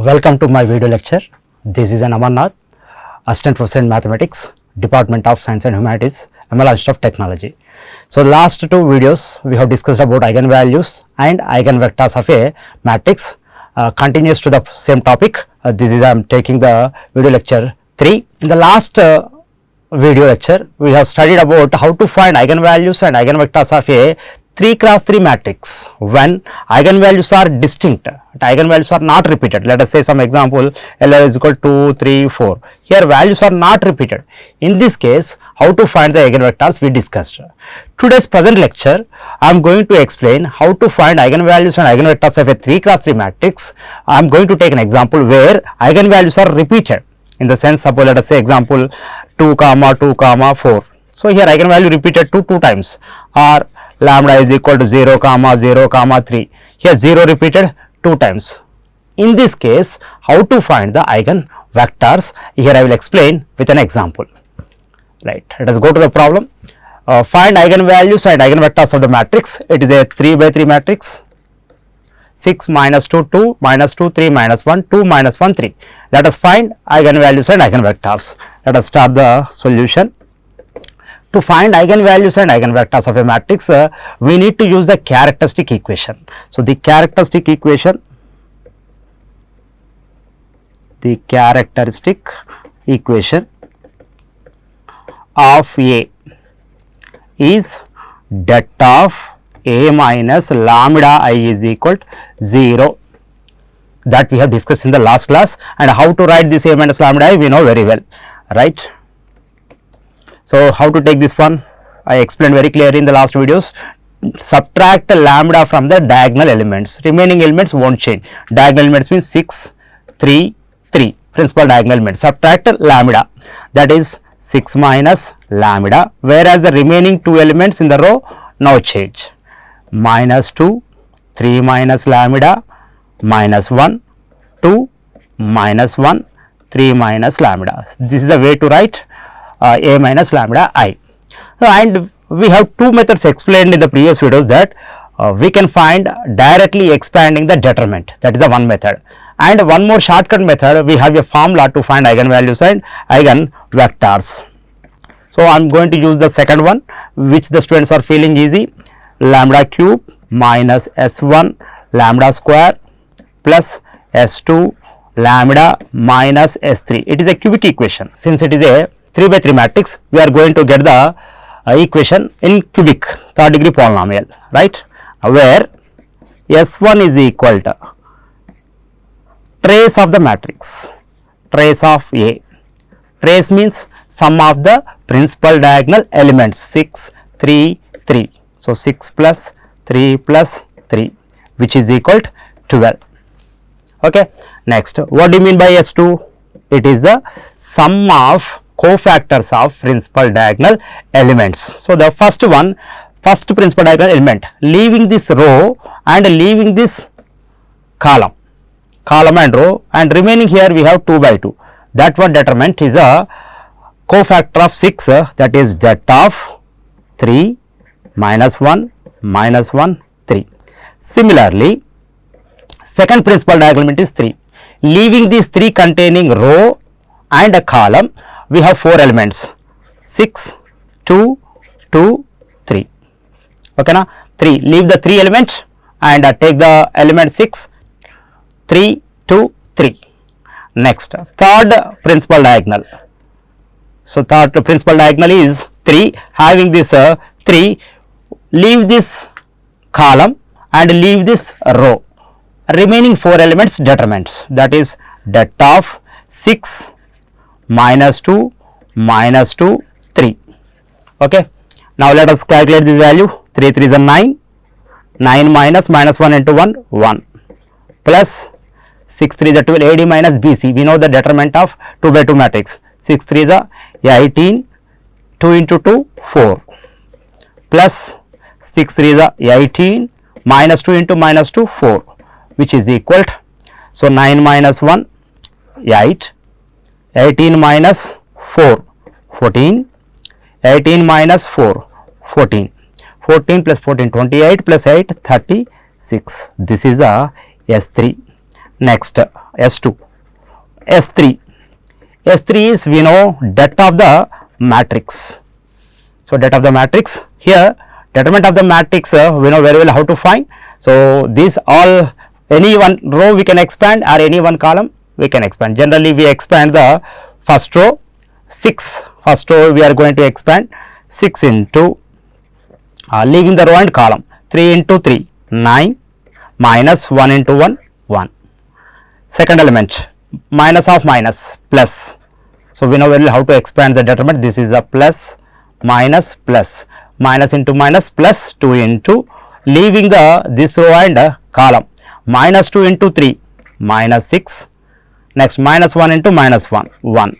Welcome to my video lecture. This is an Amarnath, Assistant Professor in Mathematics, Department of Science and Humanities, MLR Institute of Technology. So last two videos we have discussed about eigenvalues and eigenvectors of a matrix. Continues to the same topic. This is I am taking the video lecture 3. In the last video lecture we have studied about how to find eigenvalues and eigenvectors of a 3 cross 3 matrix when eigenvalues are distinct, eigenvalues are not repeated. Let us say some example, LA is equal to 2, 3, 4. Here values are not repeated. In this case, how to find the eigenvectors we discussed. Today's present lecture, I am going to explain how to find eigenvalues and eigenvectors of a 3 cross 3 matrix. I am going to take an example where eigenvalues are repeated. In the sense, suppose let us say example 2, 2, 4. So here eigenvalue repeated 2 times, or lambda is equal to 0, 0, 3. Here 0 repeated 2 times. In this case, how to find the eigenvectors? Here I will explain with an example. Right. Let us go to the problem. Find eigenvalues and eigenvectors of the matrix. It is a 3 by 3 matrix. 6 minus 2, 2, minus 2, 3, minus 1, 2, minus 1, 3. Let us find eigenvalues and eigenvectors. Let us start the solution. To find eigenvalues and eigenvectors of a matrix, we need to use the characteristic equation. So, the characteristic equation of A is det of A minus lambda I is equal to 0, that we have discussed in the last class, and how to write this A minus lambda I we know very well, right. So, how to take this one? I explained very clearly in the last videos. Subtract lambda from the diagonal elements. Remaining elements won't change. Diagonal elements means 6, 3, 3. Principal diagonal elements. Subtract lambda. That is 6 minus lambda. Whereas the remaining 2 elements in the row now change. Minus 2, 3 minus lambda, minus 1, 2, minus 1, 3 minus lambda. This is the way to write A minus lambda I. And we have two methods explained in the previous videos that we can find directly expanding the determinant, that is the one method. And one more shortcut method, we have a formula to find eigenvalues and eigenvectors. So, I am going to use the second one, which the students are feeling easy. Lambda cube minus S1 lambda square plus S2 lambda minus S3. It is a cubic equation. Since it is a 3 by 3 matrix, we are going to get the equation in cubic third degree polynomial, right, where S1 is equal to trace of the matrix, trace of A. Trace means sum of the principal diagonal elements, 6, 3, 3. So, 6 plus 3 plus 3, which is equal to 12. Okay. Next, what do you mean by S2? It is the sum of cofactors of principal diagonal elements. So, the first one, first principal diagonal element, leaving this row and leaving this column and row, and remaining here we have 2 by 2. That one determinant is a cofactor of 6, that is det of 3 minus 1 minus 1 3. Similarly, second principal diagonal element is 3. Leaving these 3 containing row and a column, we have 4 elements, 6, 2, 2, 3. Okay, now 3, leave the 3 elements and take the element 6, 3, 2, 3. Next, third principal diagonal. So, third principal diagonal is 3, having this 3, leave this column and leave this row. Remaining 4 elements determinants, that is det of 6 minus 2 minus 2 3. Okay. Now, let us calculate this value. 3 3 is a 9, 9 minus 1 into 1 1 plus 6 3 is a 12, AD minus BC. We know the determinant of 2 by 2 matrix. 6 3 is a 18, 2 into 2 4 plus 6 3 is a 18 minus 2 into minus 2 4, which is equal to, so 9 minus 1 8, 18 minus 4 14, 18 minus 4 14, 14 plus 14 28 plus 8 36. This is a S3. Next S2, S3. S3 is, we know, det of the matrix. So, det of the matrix here, determinant of the matrix we know very well how to find. So, these all, any one row we can expand or any one column we can expand. Generally we expand the first row 6, first row we are going to expand 6 into leaving the row and column 3 into 3 9 minus 1 into 1 1. Second element minus of minus plus. So, we know very well how to expand the determinant. This is a plus minus plus, minus into minus plus 2 into leaving the this row and column minus 2 into 3 minus 6. Next minus 1 into minus 1 1.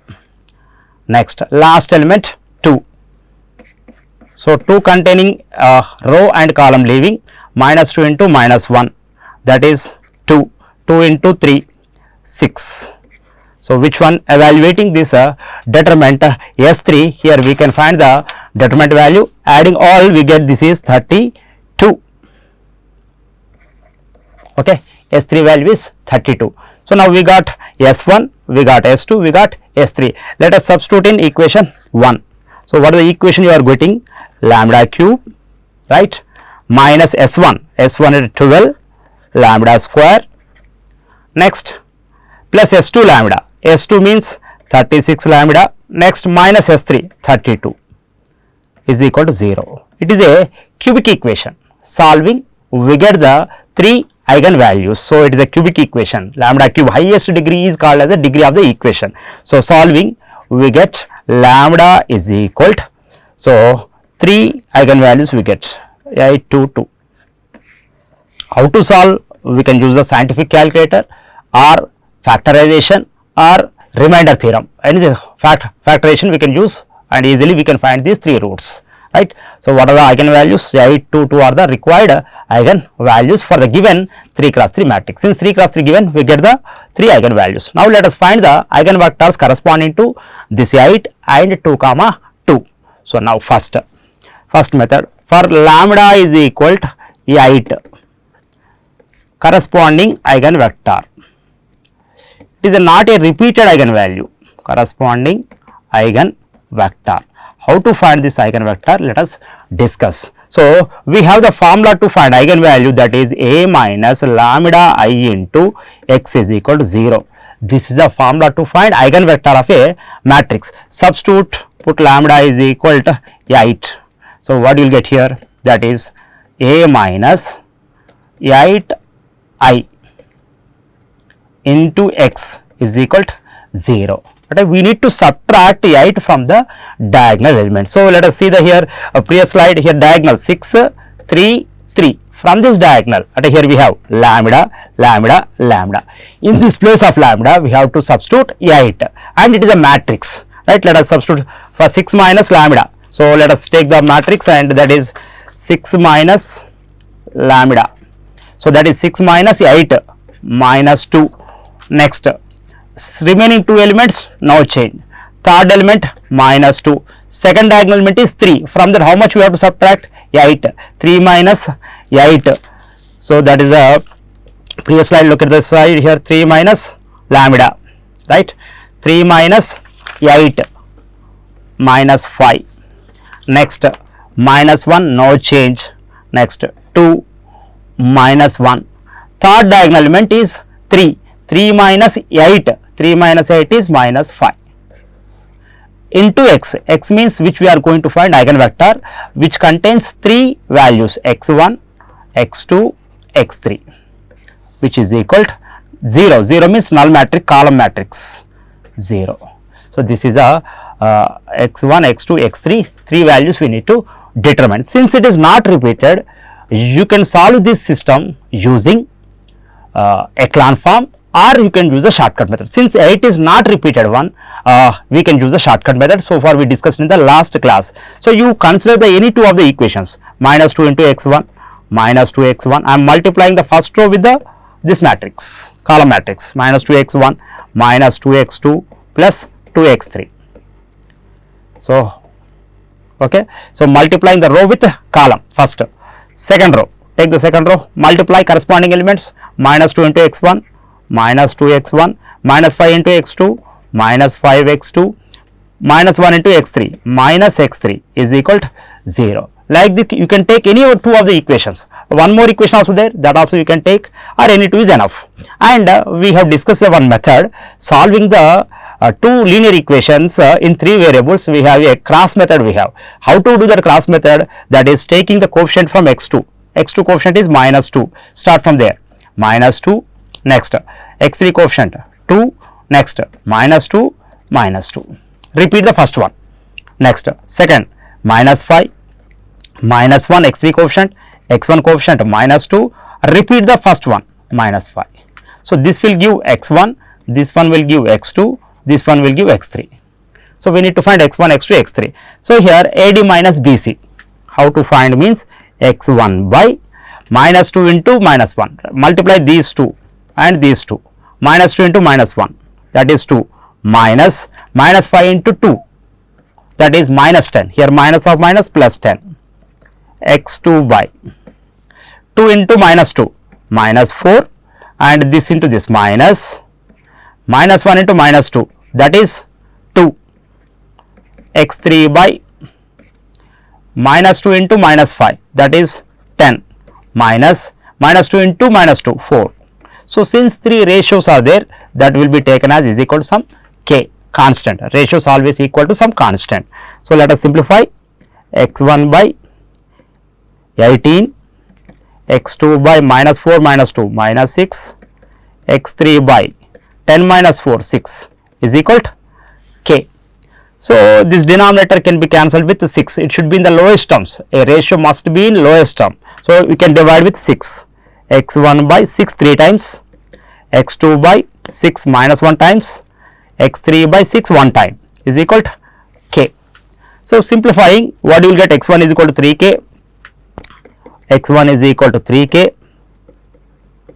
Next last element 2. So, 2 containing row and column leaving minus 2 into minus 1, that is 2, 2 into 3 6. So, which one? Evaluating this determinant S3, here we can find the determinant value, adding all we get this is 32. Okay, S3 value is 32. So, now we got S1, we got S2, we got S3. Let us substitute in equation 1. So, what is the equation you are getting? Lambda cube, right, minus S1, S1 is 12 lambda square. Next plus S2 lambda, S2 means 36 lambda. Next minus S3 32 is equal to 0. It is a cubic equation. Solving we get the 3 eigenvalues. So, it is a cubic equation. Lambda cube highest degree is called as the degree of the equation. So, solving we get lambda is equal to, so 3 eigenvalues we get 8 2 2. How to solve? We can use the scientific calculator or factorization or remainder theorem. Any factorization we can use and easily we can find these 3 roots, right. So, what are the eigenvalues? 8 2 2 are the required eigenvalues for the given 3 cross 3 matrix. Since 3 cross 3 given, we get the 3 eigenvalues. Now, let us find the eigenvectors corresponding to this 8 and 2 comma 2. So, now first method, for lambda is equal to 8 corresponding eigenvector. It is not a repeated eigenvalue, corresponding eigenvector. How to find this eigenvector? Let us discuss. So, we have the formula to find eigenvalue, that is A minus lambda I into x is equal to 0. This is the formula to find eigenvector of a matrix. Substitute, put lambda is equal to 8. So, what you will get here? That is A minus 8 I into x is equal to 0. But we need to subtract 8 from the diagonal element. So, let us see the here previous slide here, diagonal 6 3 3. From this diagonal, here we have lambda lambda lambda. In this place of lambda we have to substitute 8 and it is a matrix, right. Let us substitute for 6 minus lambda. So, let us take the matrix and that is 6 minus lambda. So, that is 6 minus 8 minus 2. Next remaining 2 elements no change. Third element minus 2. Second diagonal element is 3. From that how much we have to subtract? 8. 3 minus 8. So, that is a previous slide. Look at the side here, 3 minus lambda, right. 3 minus 8 minus 5. Next minus 1 no change. Next 2 minus 1. Third diagonal element is 3. 3 minus 8. 3 minus 8 is minus 5 into x. X means which we are going to find eigenvector which contains 3 values x1, x2, x3, which is equal to 0. 0 means null matrix, column matrix 0. So, this is a x1, x2, x3, 3 values we need to determine. Since it is not repeated, you can solve this system using echelon form or you can use a shortcut method. Since 8 is not repeated one, we can use a shortcut method. So far we discussed in the last class. So, you consider the any two of the equations, minus 2 into x1, minus 2x1. I am multiplying the first row with the this matrix, column matrix, minus 2x1, minus 2x2 plus 2x3. So, okay. So, multiplying the row with the column first. Second row, take the second row, multiply corresponding elements, minus 2 into x1, minus 2x1 minus 5 into x2 minus 5x2 minus 1 into x3 minus x3 is equal to 0. Like this you can take any two of the equations. One more equation also there, that also you can take, or any two is enough. And we have discussed one method solving the two linear equations in three variables. We have a cross method. We have how to do that cross method, that is taking the coefficient from x2. x2 coefficient is minus 2, start from there, minus 2, next x3 coefficient 2, next minus 2, minus 2, repeat the first one, next second minus 5, minus 1 x3 coefficient, x1 coefficient minus 2, repeat the first one, minus 5. So this will give x1, this one will give x2, this one will give x3. So we need to find x1, x2, x3. So here AD minus BC, how to find means x1 by minus 2 into minus 1, multiply these two and these two, minus 2 into minus 1, that is 2, minus 5 into 2, that is minus 10, here minus of minus plus 10, x2 by 2 into minus 2, minus 4, and this into this, minus 1 into minus 2, that is 2, x3 by minus 2 into minus 5, that is 10, minus 2 into minus 2, 4. So since three ratios are there, that will be taken as is equal to some k, constant. Ratios always equal to some constant. So let us simplify, x1 by 18, x2 by minus 4 minus 2 minus 6, x3 by 10 minus 4 6 is equal to k. So this denominator can be cancelled with 6, it should be in the lowest terms, a ratio must be in lowest term. So we can divide with 6, x1 by 6 3 times, x2 by 6 minus 1 times, x3 by 6 1 time is equal to k. So simplifying, what you will get, x1 is equal to 3k, x1 is equal to 3k,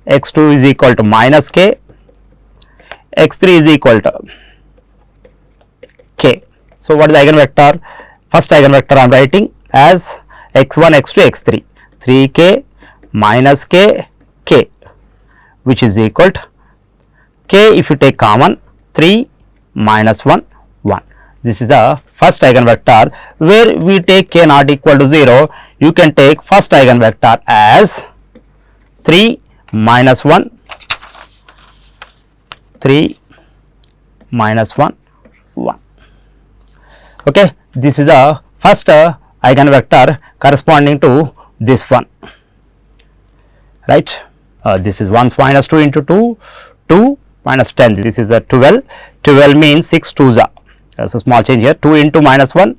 x2 is equal to minus k, x3 is equal to k. So what is the eigenvector? First eigenvector I am writing as x1, x2, x3, 3k minus k, k, which is equal to k, if you take common, 3 minus 1, 1. This is the first eigenvector. Where we take k not equal to 0, you can take first eigenvector as 3 minus 1, 3 minus 1, 1. Okay, this is the first eigenvector corresponding to this one, right? This is 1 minus 2 into 2, 2 minus 10, this is a 12, 12 means 6 2s are, that's a small change here, 2 into minus 1,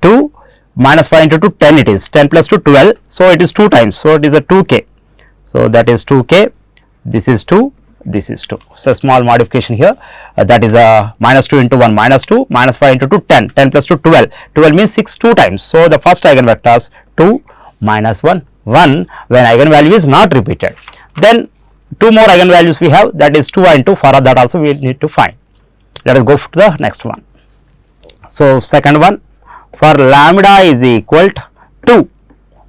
2 minus 5 into 2, 10 it is, 10 plus 2 12, so it is 2 times, so it is a 2k, so that is 2k, this is 2, this is 2, so small modification here, that is a minus 2 into 1 minus 2, minus 5 into 2 10, 10 plus 2 12, 12 means 6 2 times, so the first eigenvectors 2 minus 1 1 when eigenvalue is not repeated. Then two more eigenvalues we have, that is 2 and 2, for that also we need to find. Let us go to the next one. So second one, for lambda is equal to 2,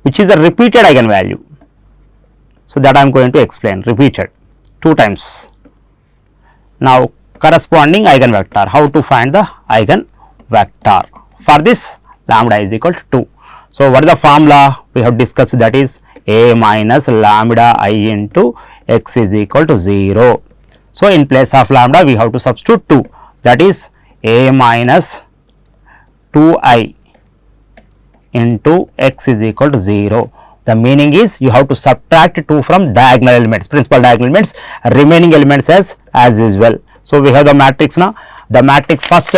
which is a repeated eigenvalue. So that I am going to explain, repeated 2 times. Now corresponding eigenvector, how to find the eigenvector? For this lambda is equal to 2. So what is the formula we have discussed, that is a minus lambda I into x is equal to 0. So in place of lambda we have to substitute 2, that is a minus 2i into x is equal to 0. The meaning is you have to subtract 2 from diagonal elements, principal diagonal elements, remaining elements as usual. So we have the matrix now, the matrix first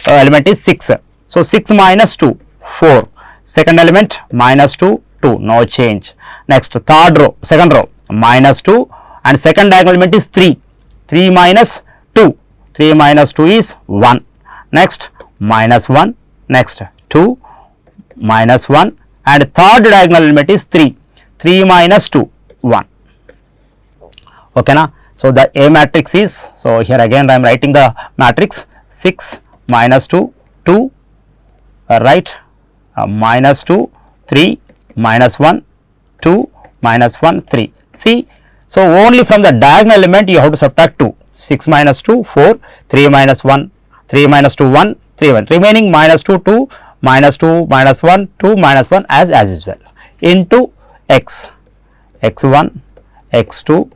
element is 6, so 6 minus 2 4, second element minus 2 2, no change. Next third row, second row minus 2, and second diagonal element is 3, 3 minus 2, 3 minus 2 is 1, next minus 1, next 2 minus 1, and third diagonal element is 3, 3 minus 2 1. Okay na? So the A matrix is, so here again I am writing the matrix 6 minus 2 2, right, minus 2 3 minus 1 2 minus 1 3. See, So only from the diagonal element you have to subtract 2. 6 minus 2, 4, 3 minus 1, 3 minus 2, 1, 3, 1. Remaining minus 2, 2, minus 2, minus 1, 2, minus 1 as usual into x, x1, x2,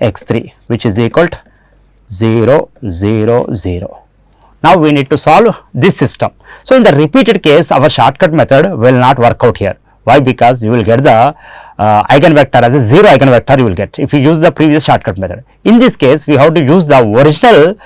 x3, which is equal to 0, 0, 0. Now we need to solve this system. So in the repeated case, our shortcut method will not work out here. Why? Because you will get the eigenvector as a 0 eigenvector you will get if you use the previous shortcut method. In this case, we have to use the original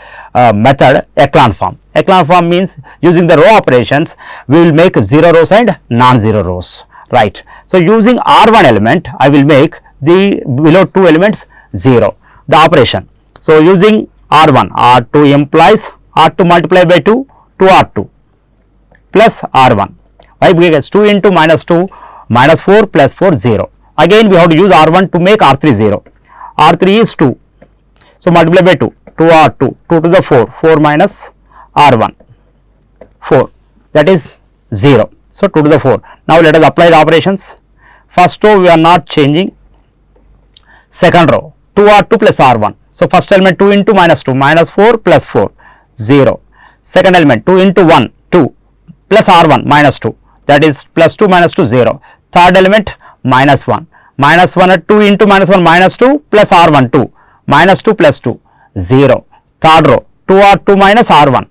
method echelon form. Echelon form means using the row operations, we will make 0 rows and non-zero rows, right. So using R1 element, I will make the below 2 elements 0, the operation. So using R1, R2 implies R2 multiplied by 2, 2R2 plus R1. Why? Because 2 into minus 2 minus 4 plus 4, 0. Again we have to use R1 to make R3 0. R3 is 2. So multiply by 2, 2R2, 2 to the 4, 4 minus R1, 4, that is 0. So 2 to the 4. Now let us apply the operations. First row we are not changing. Second row 2R2 plus R1. So first element 2 into minus 2, minus 4 plus 4, 0. Second element 2 into 1, 2 plus R1 minus 2, that is plus 2 minus 2, 0. Third element minus 1, minus 1 at 2 into minus 1 minus 2 plus R1 2, minus 2 plus 2, 0. Third row 2R2 minus R1,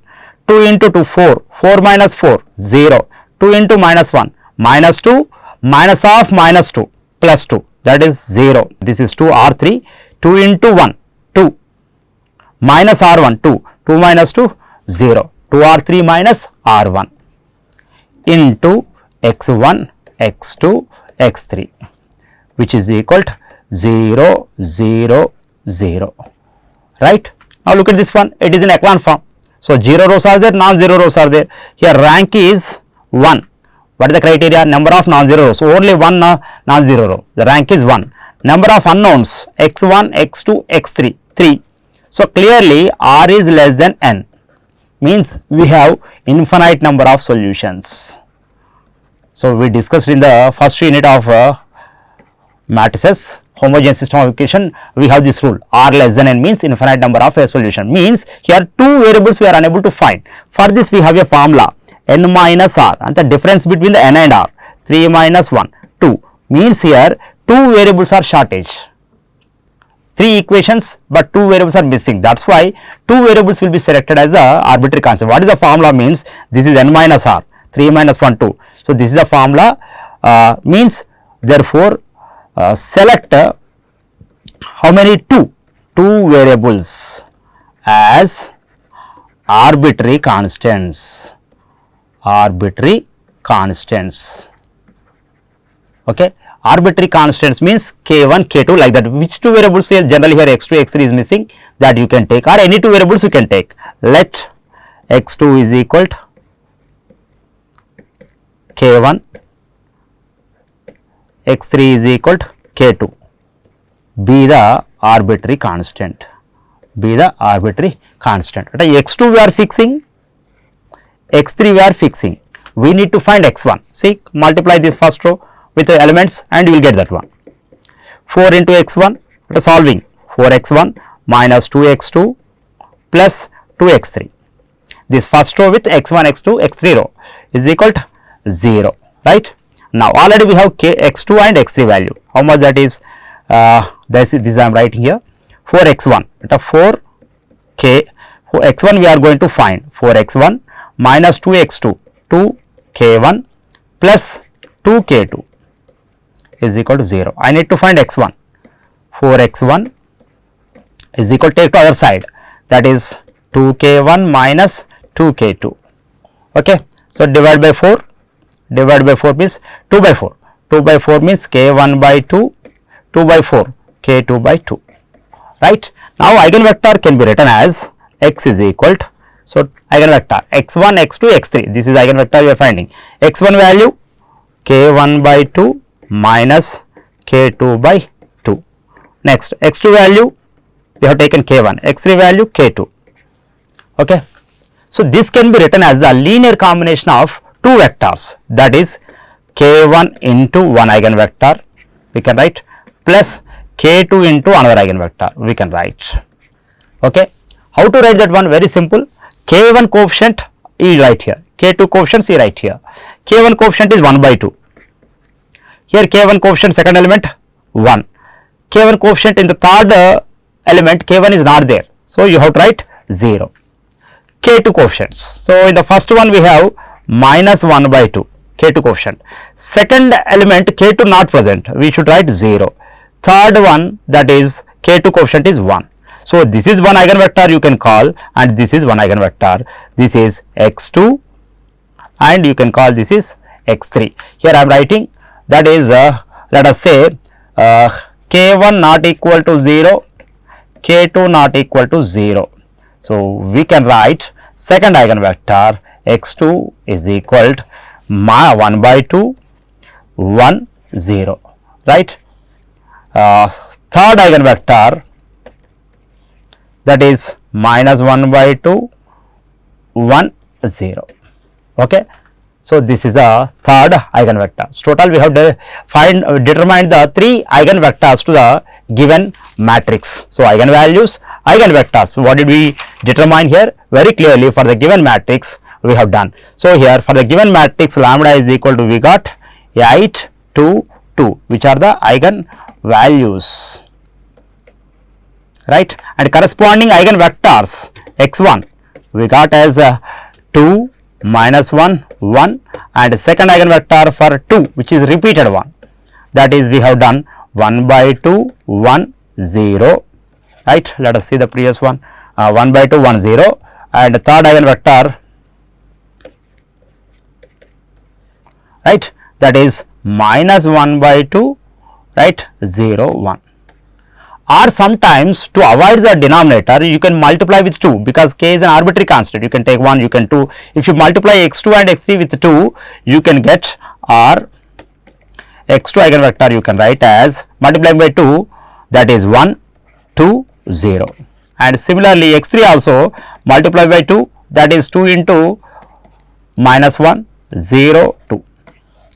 2 into 2 4, 4 minus 4, 0. 2 into minus 1 minus 2 minus of minus 2 plus 2, that is 0. This is 2 R3, 2 into 1 2 minus R1 2, 2 minus 2, 0. 2 R3 minus R1 into x1, x2, x3, which is equal to 0, 0, 0, right. Now look at this one, it is in echelon form. So 0 rows are there, non-zero rows are there. Here rank is 1. What is the criteria? Number of non-zero rows. So only one non-zero row. The rank is 1. Number of unknowns x1, x2, x3, 3. So clearly R is less than n, means we have infinite number of solutions. So we discussed in the first unit of matrices, homogeneous system of equation, we have this rule, R less than n means infinite number of a solution, means here two variables we are unable to find. For this we have a formula n minus r, and the difference between the n and r, 3 minus 1, 2, means here two variables are shortage. 3 equations but 2 variables are missing, that is why 2 variables will be selected as the arbitrary constant. What is the formula? Means this is n minus r, 3 minus 1, 2. So this is the formula, means therefore select how many? 2 variables as arbitrary constants, okay. Arbitrary constants means k1, k2, like that. Which 2 variables here? Generally here x2, x3 is missing, that you can take, or any 2 variables you can take. Let x2 is equal to k1, x3 is equal to k2, be the arbitrary constant, x2 we are fixing, x3 we are fixing, we need to find x1. See, multiply this first row with the elements and you will get that one. 4 into x1, solving 4x1 minus 2x2 plus 2x3. This first row with x1, x2, x3 row is equal to 0, right. Now already we have x2 and x3 value. How much that is? This I am writing here. 4x1, 4 x1 we are going to find 4x1 minus 2x2, 2k1 plus 2k2 is equal to 0. I need to find x1. 4x1 is equal to, take to other side, that is 2k1 minus 2k2. Okay. So divide by 4 means 2 by 4. 2 by 4 means k1 by 2, 2 by 4 k2 by 2, right. Now eigenvector can be written as x is equal to, so eigenvector x1, x2, x3, this is eigenvector we are finding. X1 value k1 by 2 minus k2 by 2. Next x2 value we have taken k1, x3 value k2, okay. So this can be written as a linear combination of two vectors, that is k1 into one eigenvector, we can write, plus k2 into another eigenvector we can write. Okay, how to write that one? Very simple. K1 coefficient is right here, k2 coefficient is right here. K1 coefficient is 1 by 2. Here K1 coefficient second element 1. K1 coefficient in the third element K1 is not there. So you have to write 0. K2 coefficients. So in the first one we have minus 1 by 2 K2 coefficient. Second element K2 not present. We should write 0. Third one, that is K2 coefficient is 1. So this is one eigenvector you can call, and this is one eigenvector. This is x2 and you can call this is x3. Here I am writing, that is let us say k1 not equal to 0, k2 not equal to 0. So we can write second eigenvector x2 is equal to 1 by 2 1 0, right. Third eigenvector, that is minus 1 by 2 1 0. Okay. So this is a third eigenvector. So total we have determined the 3 eigenvectors to the given matrix. So eigenvalues, eigenvectors, what did we determine here? Very clearly for the given matrix we have done. So here for the given matrix lambda is equal to, we got 8 2 2, which are the eigenvalues, right, and corresponding eigenvectors x1 we got as 2 minus 1 1, and second eigenvector for 2 which is repeated one, that is we have done 1 by 2 1 0, right. Let us see the previous one, 1 by 2 1 0, and third eigenvector, right, that is minus 1 by 2, right, 0 1. Or sometimes to avoid the denominator you can multiply with 2, because k is an arbitrary constant. You can take 1, you can 2. If you multiply x2 and x3 with 2, you can get r x2 eigenvector you can write as multiplying by 2, that is 1 2 0, and similarly x3 also multiply by 2, that is 2 into minus 1 0 2.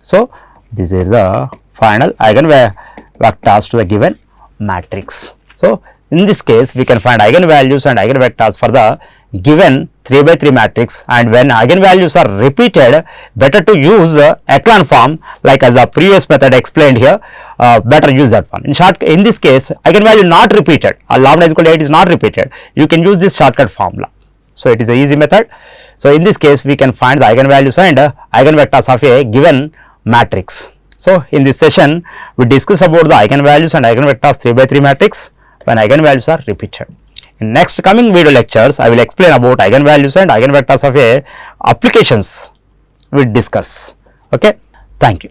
So this is the final eigenvectors to the given matrix. So in this case we can find eigenvalues and eigenvectors for the given 3 by 3 matrix, and when eigenvalues are repeated, better to use echelon form, like as the previous method explained here, better use that one. In short, in this case eigenvalue not repeated, or lambda is equal to 8 is not repeated, you can use this shortcut formula. So it is a easy method. So in this case we can find the eigenvalues and eigenvectors of a given matrix. So in this session we discuss about the eigenvalues and eigenvectors 3 by 3 matrix when eigenvalues are repeated. In next coming video lectures I will explain about eigenvalues and eigenvectors of a applications we discuss. Okay, thank you.